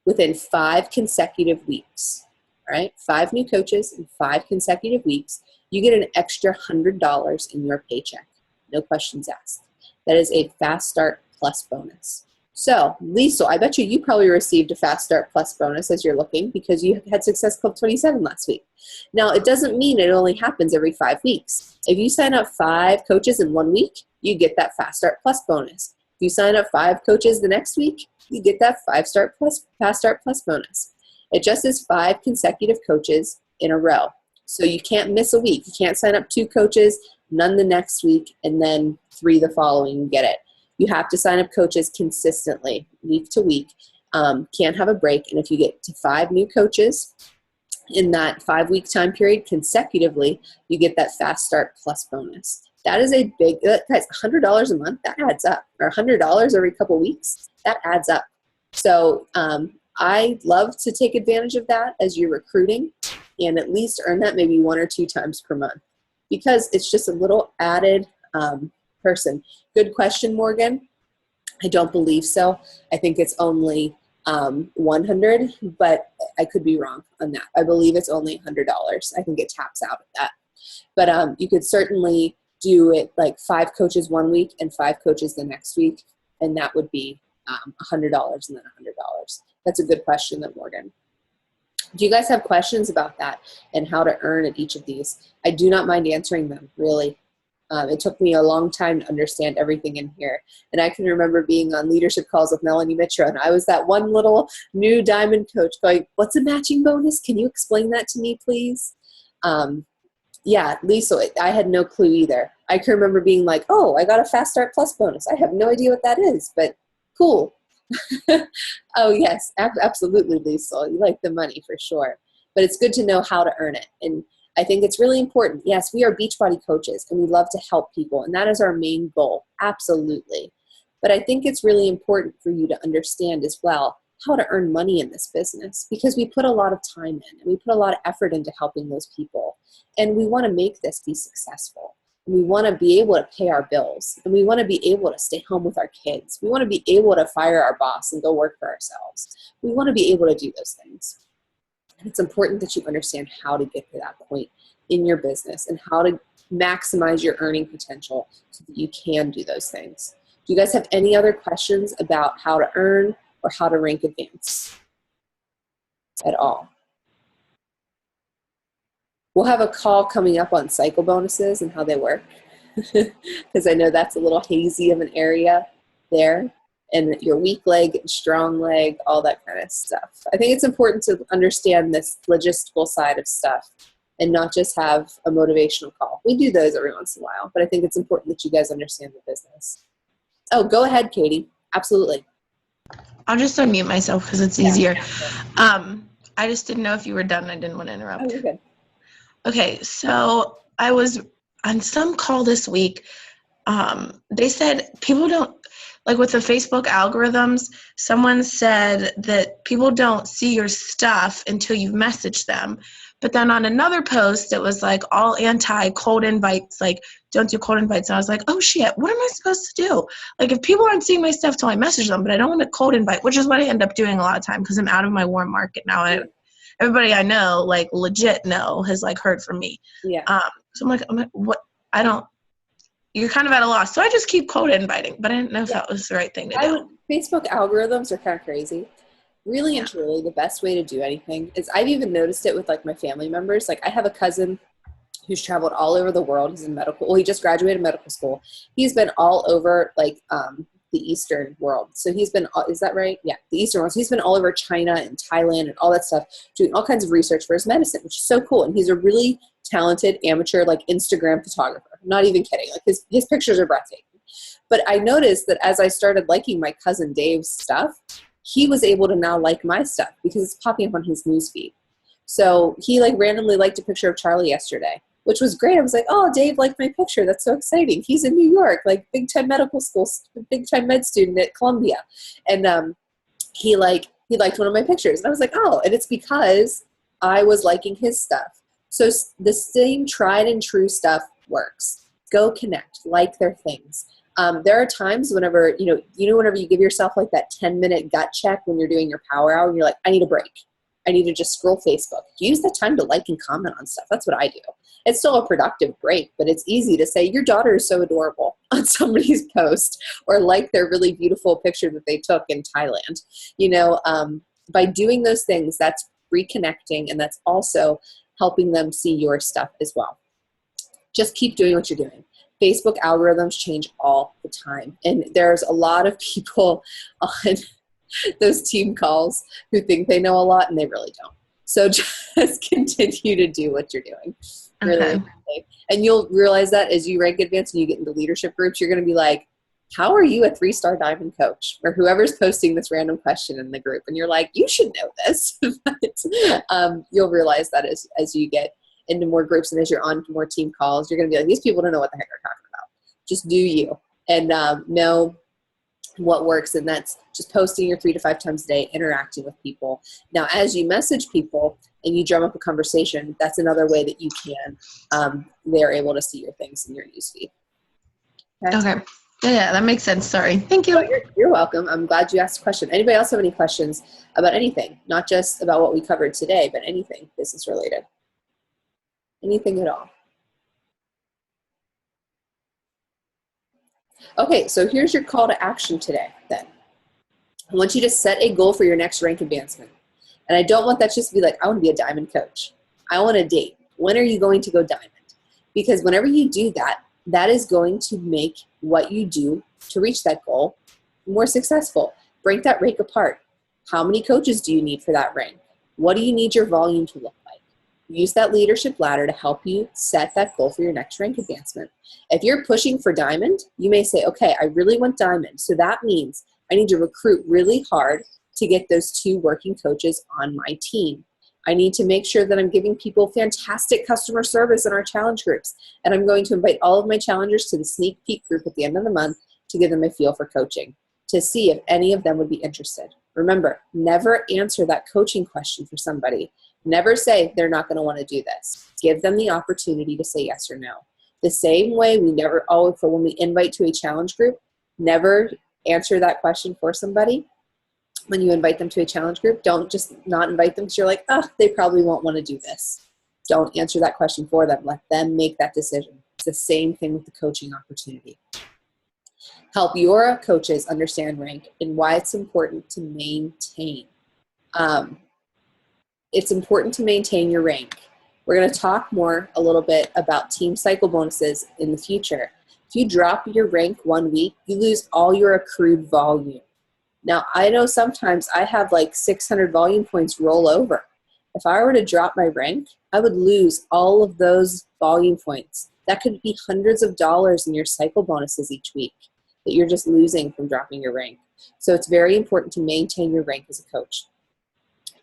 within 5 consecutive weeks, all right, 5 new coaches in 5 consecutive weeks, you get an extra $100 in your paycheck. No questions asked. That is a Fast Start Plus bonus. So, Lisa, I bet you probably received a Fast Start Plus bonus as you're looking, because you had Success Club 27 last week. Now, it doesn't mean it only happens every 5 weeks. If you sign up 5 coaches in 1 week, you get that Fast Start Plus bonus. If you sign up 5 coaches the next week, you get that Fast Start Plus bonus. It just is 5 consecutive coaches in a row. So you can't miss a week. You can't sign up 2 coaches, none the next week, and then 3 the following and get it. You have to sign up coaches consistently, week to week. Can't have a break. And if you get to 5 new coaches in that 5-week time period consecutively, you get that Fast Start Plus bonus. That is a big, guys, $100 a month, that adds up. Or $100 every couple weeks, that adds up. So I love to take advantage of that as you're recruiting, and at least earn that maybe 1 or 2 times per month, because it's just a little added person. Good question, Morgan. I don't believe so. I think it's only 100, but I could be wrong on that. I believe it's only $100. I think it taps out at that. But you could certainly do it like 5 coaches 1 week and 5 coaches the next week, and that would be $100 and then $100. That's a good question, though, Morgan. Do you guys have questions about that and how to earn at each of these? I do not mind answering them, really. It took me a long time to understand everything in here. And I can remember being on leadership calls with Melanie Mitra, and I was that one little new diamond coach going, what's a matching bonus? Can you explain that to me, please? Yeah, Lisa, I had no clue either. I can remember being like, oh, I got a Fast Start Plus bonus. I have no idea what that is, but cool. Oh, yes, absolutely, Lisa. You like the money for sure. But it's good to know how to earn it. And I think it's really important. Yes, we are Beachbody coaches, and we love to help people, and that is our main goal, absolutely. But I think it's really important for you to understand as well how to earn money in this business, because we put a lot of time in, and we put a lot of effort into helping those people. And we want to make this be successful. We want to be able to pay our bills, and we want to be able to stay home with our kids. We want to be able to fire our boss and go work for ourselves. We want to be able to do those things. And it's important that you understand how to get to that point in your business and how to maximize your earning potential so that you can do those things. Do you guys have any other questions about how to earn or how to rank advance at all? We'll have a call coming up on cycle bonuses and how they work, because I know that's a little hazy of an area there, and your weak leg, strong leg, all that kind of stuff. I think it's important to understand this logistical side of stuff and not just have a motivational call. We do those every once in a while, but I think it's important that you guys understand the business. Oh, go ahead, Katie. Absolutely. I'll just unmute myself because it's easier. I just didn't know if you were done. I didn't want to interrupt. Oh, you're good. Okay, so I was on some call this week. They said people don't, like with the Facebook algorithms, someone said that people don't see your stuff until you've messaged them. But then on another post, it was like all anti-cold invites, like don't do cold invites. And I was like, oh shit, what am I supposed to do? Like if people aren't seeing my stuff till I message them, but I don't want a cold invite, which is what I end up doing a lot of time because I'm out of my warm market now. And everybody I know, like legit know, has like heard from me. Yeah. So I'm like, what? I don't. You're kind of at a loss. So I just keep cold inviting, but I didn't know if that was the right thing to do. Facebook algorithms are kind of crazy. Really and truly, the best way to do anything is, I've even noticed it with like my family members. Like I have a cousin who's traveled all over the world. He's in medical. Well, he just graduated medical school. He's been all over like the Eastern world. So he's been, is that right? Yeah, the Eastern world. So he's been all over China and Thailand and all that stuff, doing all kinds of research for his medicine, which is so cool. And he's a really talented amateur, like Instagram photographer. I'm not even kidding. Like his pictures are breathtaking. But I noticed that as I started liking my cousin Dave's stuff, he was able to now like my stuff because it's popping up on his newsfeed. So he like randomly liked a picture of Charlie yesterday, which was great. I was like, oh, Dave liked my picture. That's so exciting. He's in New York, like big time medical school, big time med student at Columbia. And he liked one of my pictures. And I was like, oh, and it's because I was liking his stuff. So the same tried and true stuff works. Go connect, like their things. There are times whenever, whenever you give yourself like that 10-minute gut check when you're doing your power hour and you're like, I need a break. I need to just scroll Facebook. Use the time to like and comment on stuff. That's what I do. It's still a productive break, but it's easy to say, your daughter is so adorable on somebody's post, or like their really beautiful picture that they took in Thailand. By doing those things, that's reconnecting, and that's also helping them see your stuff as well. Just keep doing what you're doing. Facebook algorithms change all the time. And there's a lot of people on those team calls who think they know a lot and they really don't. So just continue to do what you're doing. Really. And you'll realize that as you rank advance and you get into leadership groups, you're going to be like, how are you a 3-star diamond coach? Or whoever's posting this random question in the group. And you're like, you should know this. But you'll realize that as you get into more groups and as you're on more team calls, you're going to be like, these people don't know what the heck they're talking about. Just do you, and know what works. And that's just posting your 3 to 5 times a day, interacting with people. Now, as you message people and you drum up a conversation, that's another way that you can, they're able to see your things in your newsfeed. Okay. Yeah, that makes sense. Sorry. Thank you. Oh, you're welcome. I'm glad you asked a question. Anybody else have any questions about anything? Not just about what we covered today, but anything business related. Anything at all. Okay, so here's your call to action today then. I want you to set a goal for your next rank advancement. And I don't want that just to be like, I want to be a diamond coach. I want a date. When are you going to go diamond? Because whenever you do that, that is going to make what you do to reach that goal more successful. Break that rank apart. How many coaches do you need for that rank? What do you need your volume to look like? Use that leadership ladder to help you set that goal for your next rank advancement. If you're pushing for diamond, you may say, okay, I really want diamond. So that means I need to recruit really hard to get those 2 working coaches on my team. I need to make sure that I'm giving people fantastic customer service in our challenge groups. And I'm going to invite all of my challengers to the sneak peek group at the end of the month to give them a feel for coaching, to see if any of them would be interested. Remember, never answer that coaching question for somebody. Never say they're not going to want to do this. Give them the opportunity to say yes or no. The same way we never, for when we invite to a challenge group, never answer that question for somebody. When you invite them to a challenge group, don't just not invite them because you're like, oh, they probably won't want to do this. Don't answer that question for them. Let them make that decision. It's the same thing with the coaching opportunity. Help your coaches understand rank and why it's important to maintain. It's important to maintain your rank. We're going to talk more a little bit about team cycle bonuses in the future. If you drop your rank 1 week, you lose all your accrued volume. Now, I know sometimes I have like 600 volume points roll over. If I were to drop my rank, I would lose all of those volume points. That could be hundreds of dollars in your cycle bonuses each week that you're just losing from dropping your rank. So it's very important to maintain your rank as a coach.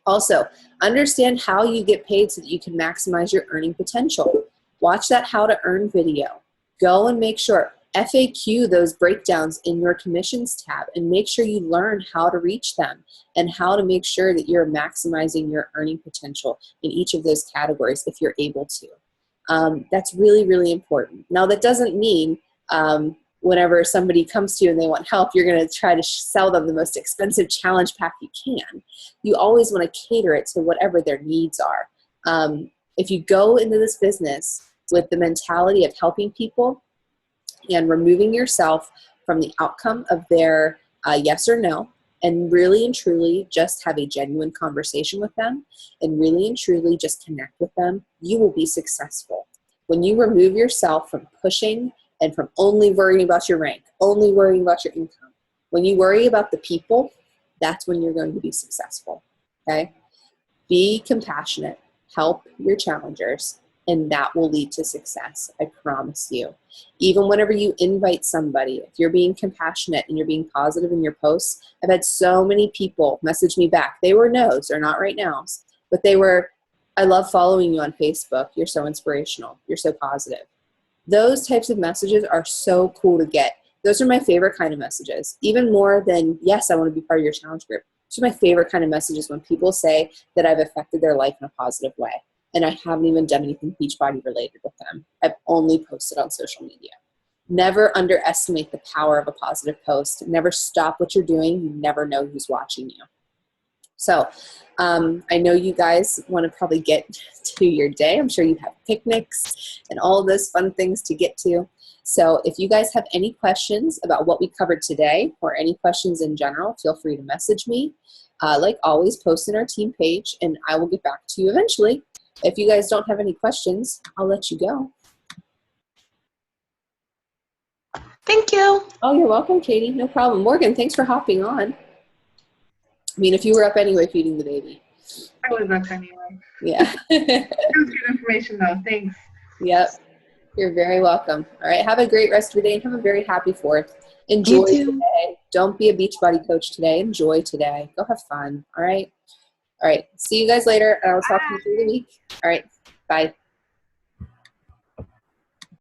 Also, understand how you get paid so that you can maximize your earning potential. Watch that How to Earn video. Go and make sure, FAQ those breakdowns in your commissions tab and make sure you learn how to reach them and how to make sure that you're maximizing your earning potential in each of those categories if you're able to. That's really, really important. Now, that doesn't mean whenever somebody comes to you and they want help, you're going to try to sell them the most expensive challenge pack you can. You always want to cater it to whatever their needs are. If you go into this business with the mentality of helping people and removing yourself from the outcome of their yes or no, and really and truly just have a genuine conversation with them, and really and truly just connect with them, you will be successful. When you remove yourself from pushing and from only worrying about your rank, only worrying about your income, when you worry about the people, that's when you're going to be successful, okay? Be compassionate, help your challengers, and that will lead to success, I promise you. Even whenever you invite somebody, if you're being compassionate and you're being positive in your posts, I've had so many people message me back. They were no's, they're not right nows, but they were, I love following you on Facebook. You're so inspirational. You're so positive. Those types of messages are so cool to get. Those are my favorite kind of messages, even more than, yes, I want to be part of your challenge group. Those are my favorite kind of messages when people say that I've affected their life in a positive way. And I haven't even done anything Beachbody related with them. I've only posted on social media. Never underestimate the power of a positive post. Never stop what you're doing. You never know who's watching you. So I know you guys want to probably get to your day. I'm sure you have picnics and all of those fun things to get to. So if you guys have any questions about what we covered today or any questions in general, feel free to message me. Like always, post in our team page and I will get back to you eventually. If you guys don't have any questions, I'll let you go. Thank you. Oh, you're welcome, Katie. No problem. Morgan, thanks for hopping on. I mean, if you were up anyway feeding the baby. I was up anyway. Yeah. That was good information, though. Thanks. Yep. You're very welcome. All right. Have a great rest of your day and have a very happy 4th. Enjoy today. Don't be a Beachbody coach today. Enjoy today. Go have fun. All right. All right. See you guys later. And I'll talk to you through the week. All right. Bye.